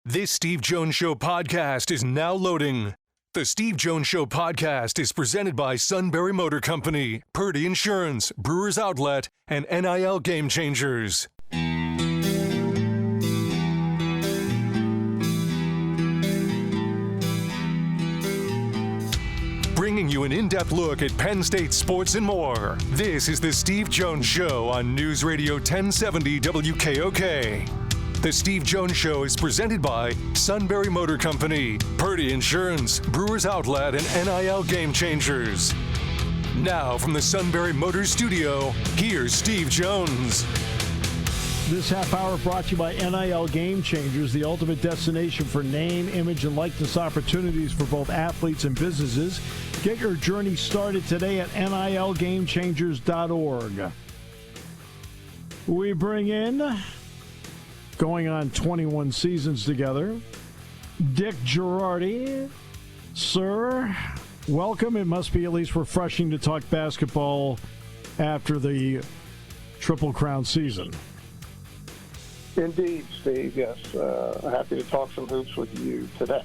This Steve Jones Show podcast is now loading. The Steve Jones Show podcast is presented by Sunbury Motor Company, Purdy Insurance, Brewers Outlet, and NIL Game Changers. Bringing you an in-depth look at Penn State sports and more. This is the Steve Jones Show on News Radio 1070 WKOK. The Steve Jones Show is presented by Sunbury Motor Company, Purdy Insurance, Brewers Outlet, and NIL Game Changers. Now from the Sunbury Motors Studio, here's Steve Jones. This half hour brought to you by NIL Game Changers, the ultimate destination for name, image, and likeness opportunities for both athletes and businesses. Get your journey started today at nilgamechangers.org. We bring in, going on 21 seasons together, Dick Jerardi. Sir, welcome. It must be at least refreshing to talk basketball after the Triple Crown season. Indeed, Steve. Yes. Happy to talk some hoops with you today.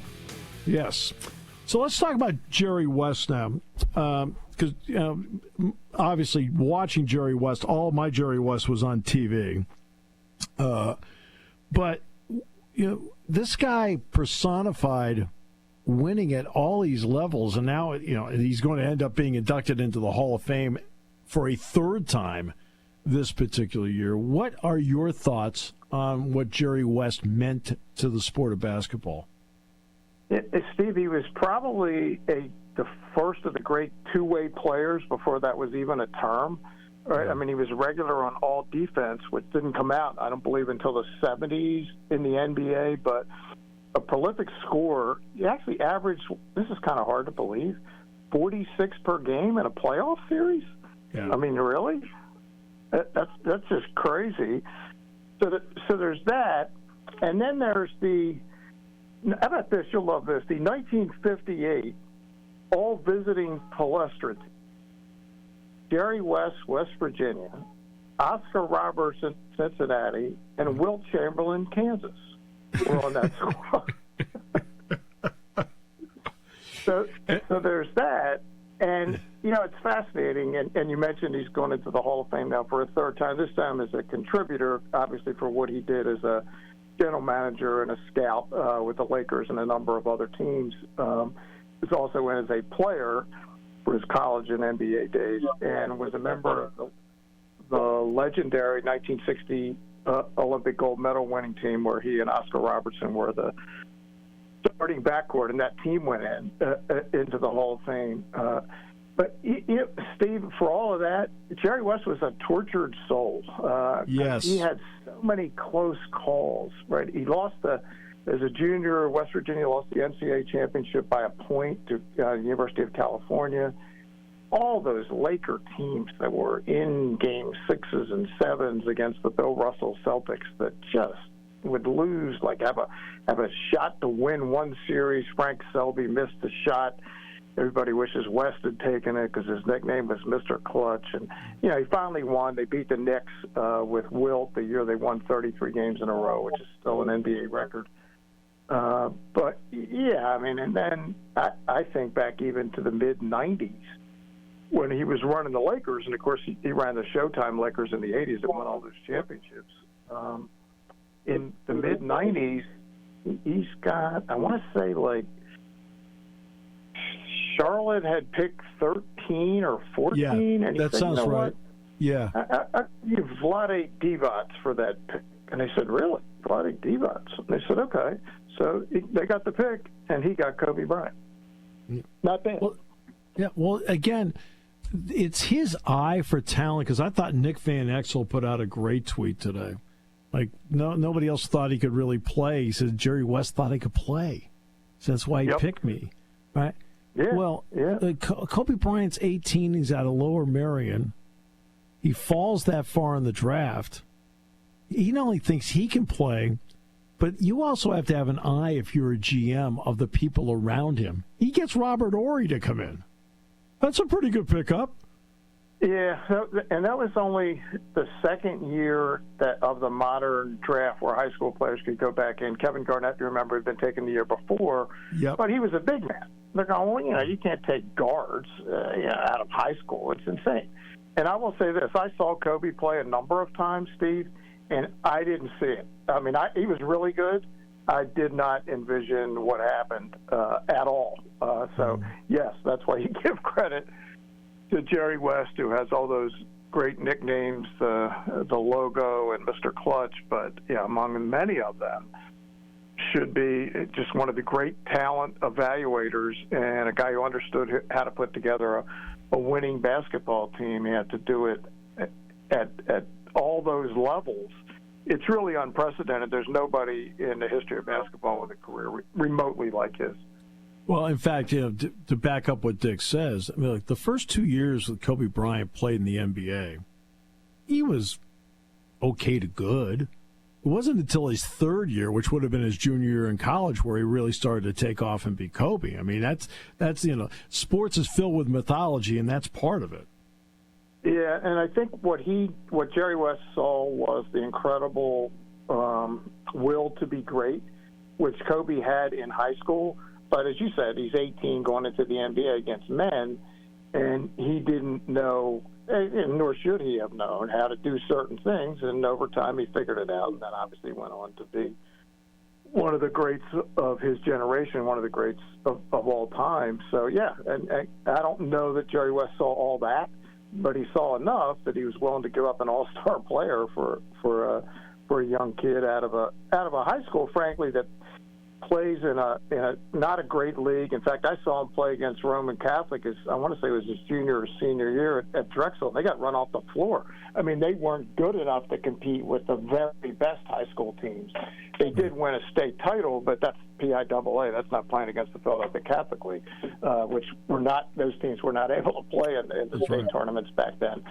Yes. So let's talk about Jerry West now. Because, obviously, watching Jerry West, all my Jerry West was on TV. But, this guy personified winning at all these levels, and now, he's going to end up being inducted into the Hall of Fame for a third time this particular year. What are your thoughts on what Jerry West meant to the sport of basketball? Steve, he was probably the first of the great two-way players before that was even a term. Right? I mean, he was regular on all defense, which didn't come out, I don't believe, until the 70s in the NBA. But a prolific scorer, he actually averaged, this is kind of hard to believe, 46 per game in a playoff series? Yeah. I mean, really? That's just crazy. So there's that. And then there's how about this? You'll love this. The 1958 all-visiting Palestra team. Jerry West, West Virginia, Oscar Robertson, Cincinnati, and Wilt Chamberlain, Kansas, were on that squad. So there's that. And, it's fascinating. And you mentioned he's going into the Hall of Fame now for a third time, this time as a contributor, obviously, for what he did as a general manager and a scout with the Lakers and a number of other teams. He's also in as a player for his college and NBA days, and was a member of the legendary 1960 Olympic gold medal winning team where he and Oscar Robertson were the starting backcourt, and that team went into the Hall of Fame. But, Steve, for all of that, Jerry West was a tortured soul. Yes. He had so many close calls, right? He lost as a junior, West Virginia lost the NCAA championship by a point to the University of California. All those Laker teams that were in game 6s and 7s against the Bill Russell Celtics that just would lose, have a shot to win one series. Frank Selby missed the shot. Everybody wishes West had taken it because his nickname was Mr. Clutch. And, he finally won. They beat the Knicks with Wilt the year they won 33 games in a row, which is still an NBA record. But, yeah, I mean, and then I think back even to the mid-'90s when he was running the Lakers. And, of course, he ran the Showtime Lakers in the 80s that won all those championships. In the mid-'90s, he's got, I want to say, Charlotte had picked 13 or 14. Yeah, and that sounds right. What? Yeah. I give Vlade Divac for that pick. And they said, really? Vlade Divac? And they said, okay. So they got the pick, and he got Kobe Bryant. Not bad. Well, again, it's his eye for talent, because I thought Nick Van Exel put out a great tweet today. Nobody else thought he could really play. He said Jerry West thought he could play. So that's why he picked me, right? Yeah. Well, Kobe Bryant's 18. He's out of Lower Merion. He falls that far in the draft. He not only thinks he can play, but you also have to have an eye, if you're a GM, of the people around him. He gets Robert Horry to come in. That's a pretty good pickup. Yeah, and that was only the second year of the modern draft where high school players could go back in. Kevin Garnett, you remember, had been taken the year before, but he was a big man. They're going, well, you can't take guards out of high school. It's insane. And I will say this. I saw Kobe play a number of times, Steve, and I didn't see it. I mean, he was really good. I did not envision what happened at all. Yes, that's why you give credit to Jerry West, who has all those great nicknames, the logo and Mr. Clutch, but among many of them, should be just one of the great talent evaluators and a guy who understood how to put together a winning basketball team. He had to do it at all those levels. It's really unprecedented. There's nobody in the history of basketball with a career remotely like his. Well, in fact, to back up what Dick says, I mean, like the first 2 years that Kobe Bryant played in the NBA, he was okay to good. It wasn't until his third year, which would have been his junior year in college, where he really started to take off and be Kobe. I mean, that's sports is filled with mythology, and that's part of it. Yeah, and I think what Jerry West saw was the incredible will to be great, which Kobe had in high school. But as you said, he's 18 going into the NBA against men, and he didn't know, and nor should he have known, how to do certain things. And over time, he figured it out, and then obviously went on to be one of the greats of his generation, one of the greats of all time. So, yeah, and I don't know that Jerry West saw all that, but he saw enough that he was willing to give up an all-star player for a young kid out of a high school, frankly, that plays in a not a great league. In fact, I saw him play against Roman Catholic. I want to say it was his junior or senior year at Drexel. They got run off the floor. I mean, they weren't good enough to compete with the very best high school teams. They did win a state title, but that's PIAA. That's not playing against the Philadelphia Catholic League, which those teams were not able to play in the state tournaments back then.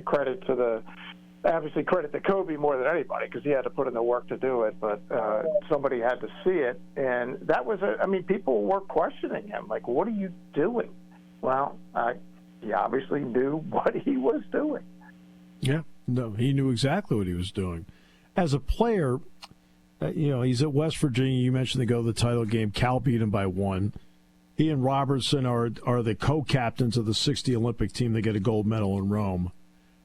Credit to obviously credit to Kobe more than anybody because he had to put in the work to do it, but somebody had to see it. And that was people were questioning him, like, what are you doing? Well, he obviously knew what he was doing. Yeah, no, he knew exactly what he was doing. As a player, he's at West Virginia. You mentioned they go to the title game. Cal beat him by 1. He and Robertson are the co-captains of the 60 Olympic team. They get a gold medal in Rome.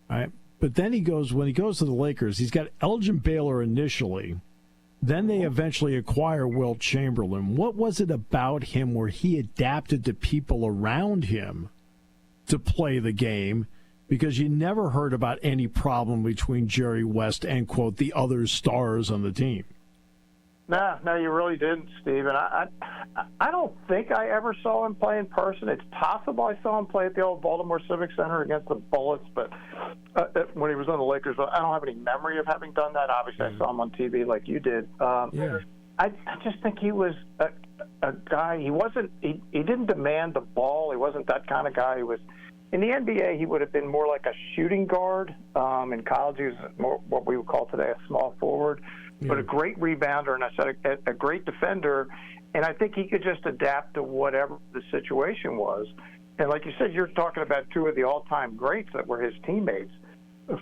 All right. But then when he goes to the Lakers, he's got Elgin Baylor initially. Then they eventually acquire Wilt Chamberlain. What was it about him where he adapted to people around him to play the game? Because you never heard about any problem between Jerry West and, quote, the other stars on the team. No, you really didn't, Steve. And I don't think I ever saw him play in person. It's possible I saw him play at the old Baltimore Civic Center against the Bullets, but when he was on the Lakers, I don't have any memory of having done that. Obviously, I saw him on TV like you did. I just think he was a guy. He didn't demand the ball. He wasn't that kind of guy. He was in the NBA. He would have been more like a shooting guard. In college, he was more what we would call today a small forward. But a great rebounder, and I said a great defender, and I think he could just adapt to whatever the situation was. And like you said, you're talking about two of the all-time greats that were his teammates.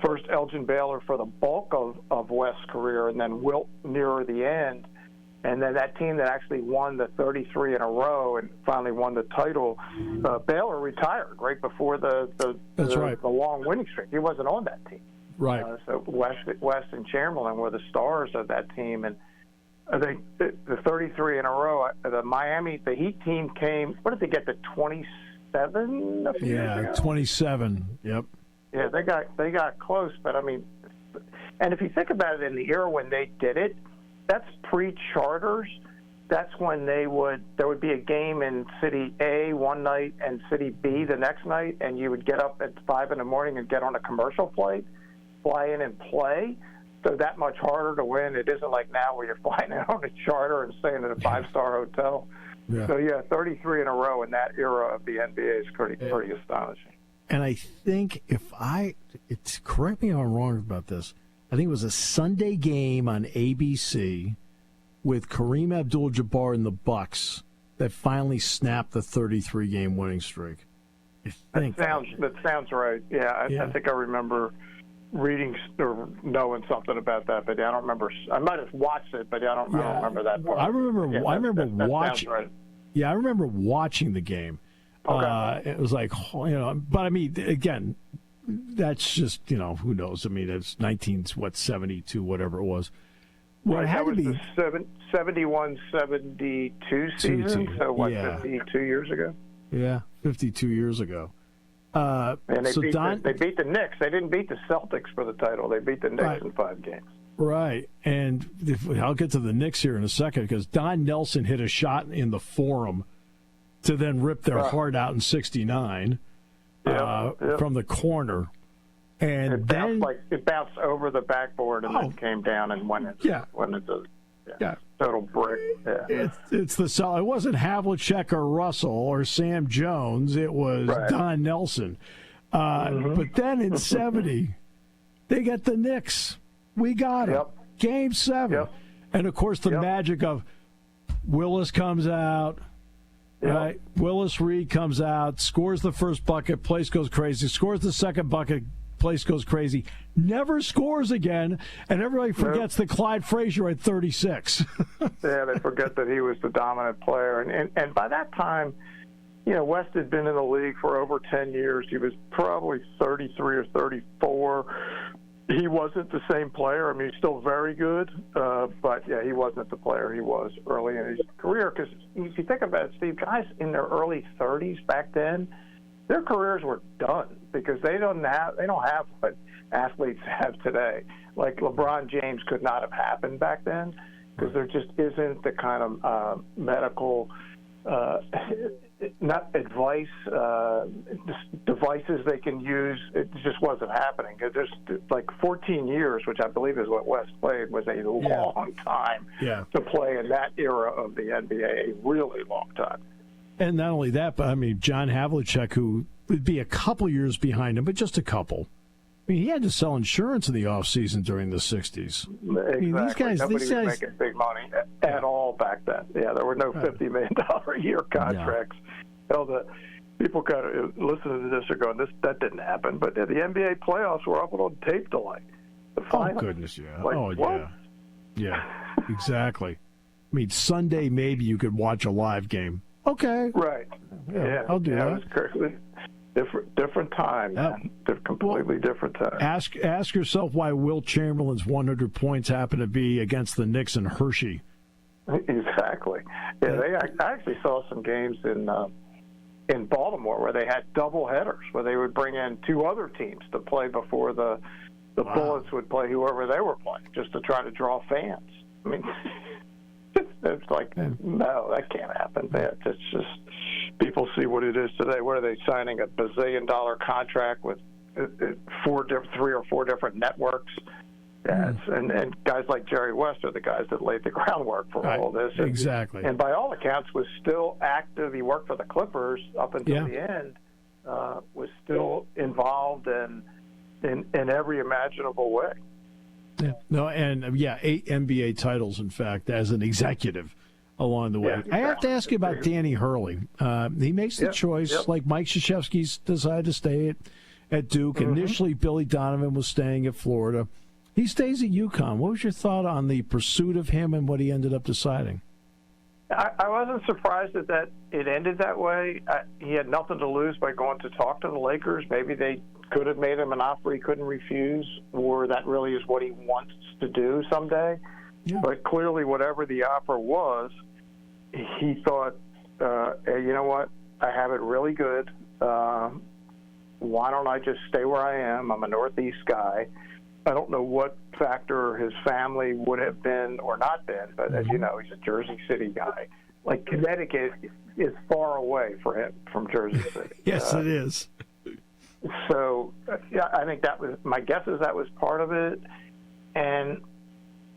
First, Elgin Baylor for the bulk of West's career, and then Wilt nearer the end. And then that team that actually won the 33 in a row and finally won the title, Baylor retired right before the long winning streak. He wasn't on that team. Right. So West and Chamberlain were the stars of that team, and I think the 33 in a row. The Heat team came. What did they get? To 27? A few years ago? 27. Yep. Yeah, they got close, but I mean, and if you think about it, in the era when they did it, that's pre-charters. That's when there would be a game in City A one night and City B the next night, and you would get up at 5 in the morning and get on a commercial flight, fly in and play. So that much harder to win. It isn't like now where you're flying in on a charter and staying in a 5-star hotel. Yeah. So, 33 in a row in that era of the NBA is pretty astonishing. And I think correct me if I'm wrong about this, I think it was a Sunday game on ABC with Kareem Abdul-Jabbar and the Bucks that finally snapped the 33-game winning streak. That sounds right. Yeah, I think I remember reading or knowing something about that, but I don't remember. I might have watched it, but I don't remember that part. I remember watching. Right. Yeah, I remember watching the game. Okay. It was like, but I mean, again, that's just, who knows? I mean, it's 72, whatever it was. Well, it had to be the 71-72 season. So 52 years ago? Yeah, 52 years ago. And they beat the Knicks. They didn't beat the Celtics for the title. They beat the Knicks in 5 games. Right. And I'll get to the Knicks here in a second, because Don Nelson hit a shot in the Forum to then rip their heart out in 69 from the corner. And it bounced over the backboard and then came down and went into total brick. Yeah. It's the cell. It wasn't Havlicek or Russell or Sam Jones. It was Don Nelson. But then in 70, they get the Knicks. We got it. Game 7. Yep. And, of course, the magic of Willis comes out. Right? Willis Reed comes out, scores the first bucket, place goes crazy, scores the second bucket, place goes crazy, never scores again, and everybody forgets that Clyde Frazier had 36. Yeah, they forget that he was the dominant player. And by that time, West had been in the league for over 10 years. He was probably 33 or 34. He wasn't the same player. I mean, he's still very good, but, he wasn't the player he was early in his career. Because if you think about it, Steve, guys in their early 30s back then, their careers were done because they don't have what athletes have today. Like LeBron James could not have happened back then because there just isn't the kind of medical not advice, devices they can use. It just wasn't happening. There's like 14 years, which I believe is what West played, was a long time to play in that era of the NBA, a really long time. And not only that, but I mean, John Havlicek, who would be a couple years behind him, but just a couple. I mean, he had to sell insurance in the offseason during the 60s. Exactly. I mean, Nobody was making big money at all back then. Yeah, there were no $50 million a year contracts. Hell, the people kind of listening to this are going, that didn't happen. But the NBA playoffs were up on tape delay. The final. Oh, goodness, yeah. What? Yeah, exactly. I mean, Sunday maybe you could watch a live game. Okay. Right. Yeah. I'll do that. It was correctly. Different time, man. Completely different time. Ask yourself why Will Chamberlain's 100 points happen to be against the Knicks and Hershey. Exactly. Yeah, I actually saw some games in Baltimore where they had double headers, where they would bring in 2 other teams to play before the Bullets would play whoever they were playing, just to try to draw fans. I mean, it's like, no, that can't happen. It's just, people see what it is today. What are they signing? A bazillion-dollar contract with 3 or 4 different networks? And guys like Jerry West are the guys that laid the groundwork for all this. Exactly. And by all accounts, was still active. He worked for the Clippers up until the end. Was still involved in every imaginable way. Yeah. No, and 8 NBA titles, in fact, as an executive along the way. Yeah, exactly. I have to ask you about Danny Hurley. He makes the choice, like Mike Krzyzewski's decided to stay at Duke. Initially, Billy Donovan was staying at Florida. He stays at UConn. What was your thought on the pursuit of him and what he ended up deciding? I wasn't surprised that it ended that way. He had nothing to lose by going to talk to the Lakers. Maybe they could have made him an offer he couldn't refuse, or that really is what he wants to do someday. Yeah. But clearly, whatever the offer was, he thought, hey, you know what? I have it really good. Why don't I just stay where I am? I'm a Northeast guy. I don't know what factor his family would have been or not been, but as you know, he's a Jersey City guy. Like, Connecticut is far away for him from Jersey City. Yes, it is. So, I think that was, my guess is that was part of it. And,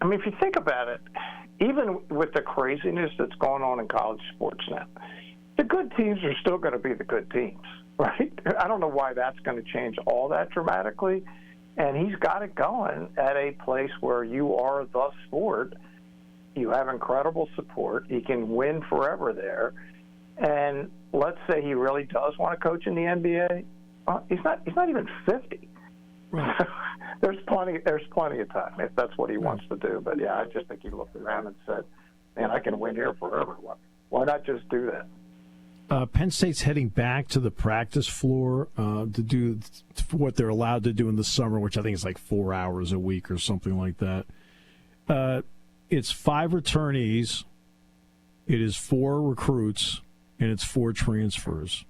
I mean, if you think about it, even with the craziness that's going on in college sports now, the good teams are still going to be the good teams, right? I don't know why that's going to change all that dramatically. And he's got it going at a place where you are the sport. You have incredible support. He can win forever there. And let's say he really does want to coach in the NBA. He's not even 50. Right. There's plenty of time if that's what he wants to do. But yeah, I just think he looked around and said, "Man, I can win here forever. Why not just do that?" Penn State's heading back to the practice floor to do what they're allowed to do in the summer, which I think is like 4 hours a week or something like that. It's 5 returnees, it is 4 recruits, and it's 4 transfers.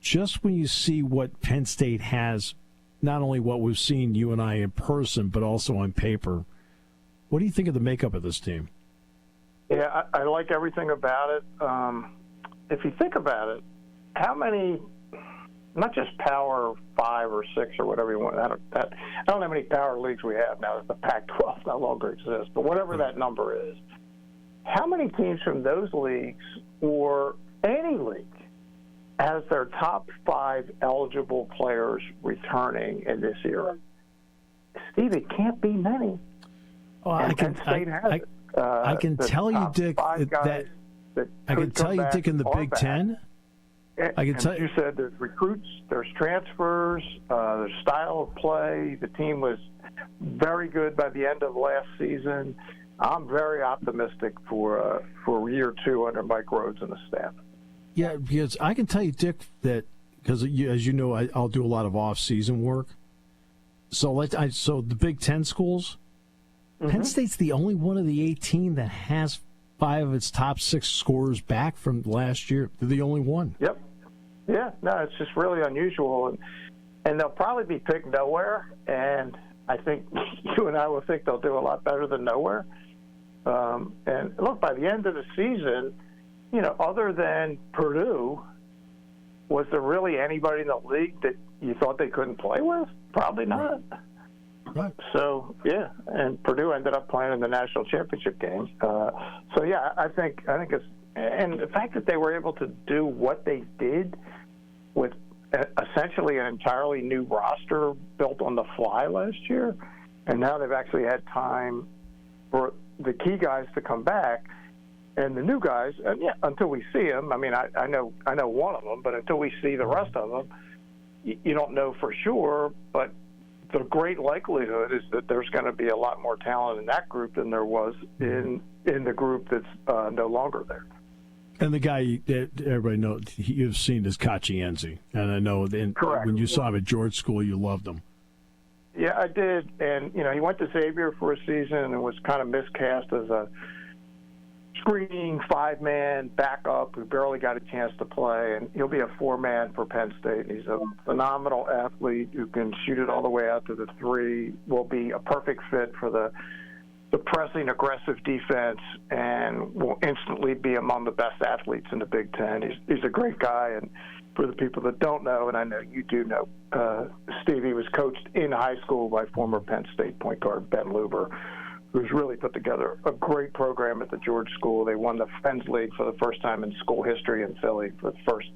Just when you see what Penn State has, not only what we've seen you and I in person, but also on paper, what do you think of the makeup of this team? Yeah, I like everything about it. If you think about it, how many, not just Power 5 or 6 or whatever you want, I don't know how many power leagues we have now that the Pac-12 no longer exists, but whatever that number is, how many teams from those leagues or any league has their top 5 eligible players returning in this era? Steve, it can't be many. Oh, I can tell you, Dick, that I can tell you, Dick, in the Big Ten. I can tell you said there's recruits, there's transfers, there's style of play. The team was very good by the end of last season. I'm very optimistic for year 2 under Mike Rhodes and the staff. Yeah, because I can tell you, Dick, that because as you know, I'll do a lot of off-season work. So so the Big Ten schools, Penn State's the only one of the 18 that has 5 of its top 6 scorers back from last year. They're the only one. Yep. Yeah, no, it's just really unusual. And they'll probably be picked nowhere. And I think you and I will think they'll do a lot better than nowhere. And look, by the end of the season, other than Purdue, was there really anybody in the league that you thought they couldn't play with? Probably not. Right. So, yeah, and Purdue ended up playing in the national championship game. So, yeah, I think it's – and the fact that they were able to do what they did with essentially an entirely new roster built on the fly last year, and now they've actually had time for the key guys to come back, and the new guys, and yeah, until we see them, I mean, I know one of them, but until we see the rest of them, you don't know for sure, but the great likelihood is that there's going to be a lot more talent in that group than there was in the group that's no longer there. And the guy that everybody knows you've seen is Kachienzi, and I know when you saw him at George School, you loved him. Yeah, I did, and he went to Xavier for a season and was kind of miscast as a screening 5-man backup who barely got a chance to play, and he'll be a 4-man for Penn State. He's a phenomenal athlete who can shoot it all the way out to the 3, will be a perfect fit for the pressing, aggressive defense, and will instantly be among the best athletes in the Big Ten. He's a great guy, and for the people that don't know, and I know you do know, Stevie was coached in high school by former Penn State point guard Ben Luber, who's really put together a great program at the George School. They won the Friends League for the first time in school history in Philly for the first,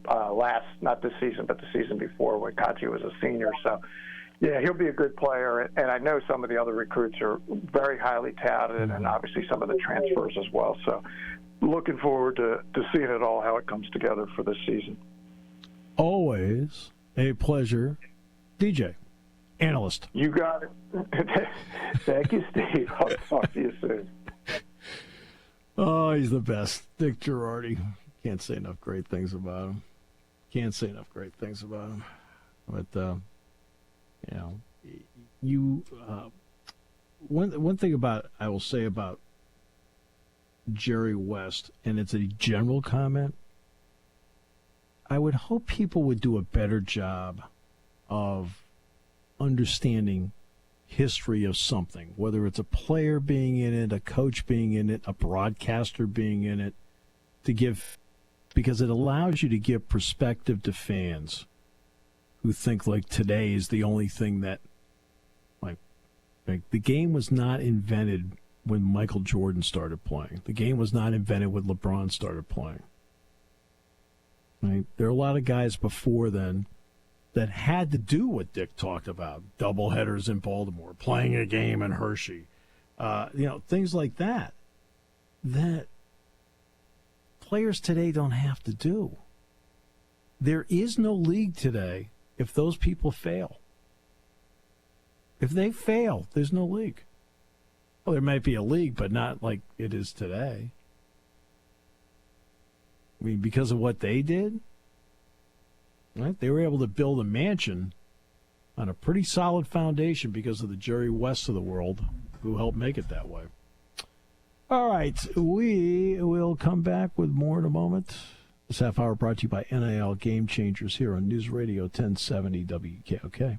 not this season, but the season before when Kachi was a senior. So, yeah, he'll be a good player. And I know some of the other recruits are very highly touted, and obviously some of the transfers as well. So looking forward to seeing it all, how it comes together for this season. Always a pleasure. DJ, analyst. You got it. Thank you, Steve. I'll talk to you soon. Oh, he's the best. Dick Jerardi. Can't say enough great things about him. But, one thing I will say about Jerry West, and it's a general comment, I would hope people would do a better job of understanding history of something, whether it's a player being in it, a coach being in it, a broadcaster being in it, because it allows you to give perspective to fans who think like today is the only thing that, like the game was not invented when Michael Jordan started playing. The game was not invented when LeBron started playing. Right? There are a lot of guys before then that had to do what Dick talked about, doubleheaders in Baltimore, playing a game in Hershey, things like that. That players today don't have to do. There is no league today if those people fail. If they fail, there's no league. Well, there might be a league, but not like it is today. I mean, because of what they did, right? They were able to build a mansion on a pretty solid foundation because of the Jerry Wests of the world who helped make it that way. All right, we will come back with more in a moment. This half hour brought to you by NIL Game Changers here on News Radio 1070 WKOK.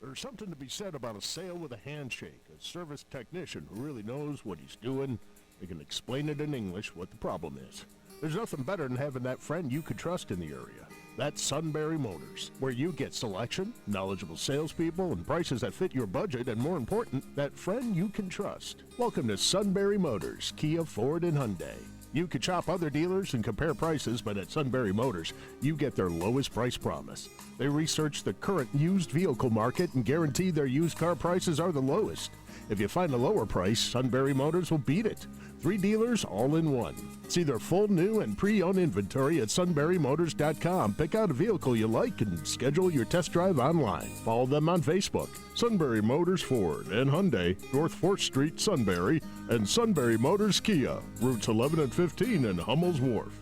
There's something to be said about a sale with a handshake, a service technician who really knows what he's doing. They can explain it in English what the problem is. There's nothing better than having that friend you could trust in the area. That's Sunbury Motors, where you get selection, knowledgeable salespeople, and prices that fit your budget, and more important, that friend you can trust. Welcome to Sunbury Motors, Kia, Ford, and Hyundai. You could shop other dealers and compare prices, but at Sunbury Motors, you get their lowest price promise. They research the current used vehicle market and guarantee their used car prices are the lowest. If you find a lower price, Sunbury Motors will beat it. 3 dealers all in one. See their full new and pre-owned inventory at sunburymotors.com. Pick out a vehicle you like and schedule your test drive online. Follow them on Facebook. Sunbury Motors Ford and Hyundai, North 4th Street, Sunbury, and Sunbury Motors Kia, routes 11 and 15 in Hummel's Wharf.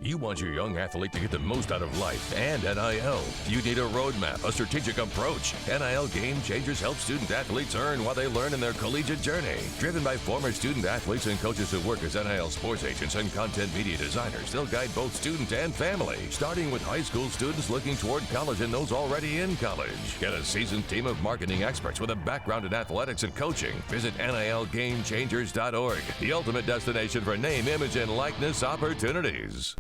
You want your young athlete to get the most out of life and NIL. You need a roadmap, a strategic approach. NIL Game Changers help student athletes earn while they learn in their collegiate journey. Driven by former student athletes and coaches who work as NIL sports agents and content media designers, they'll guide both student and family, starting with high school students looking toward college and those already in college. Get a seasoned team of marketing experts with a background in athletics and coaching. Visit NILGameChangers.org, the ultimate destination for name, image, and likeness opportunities.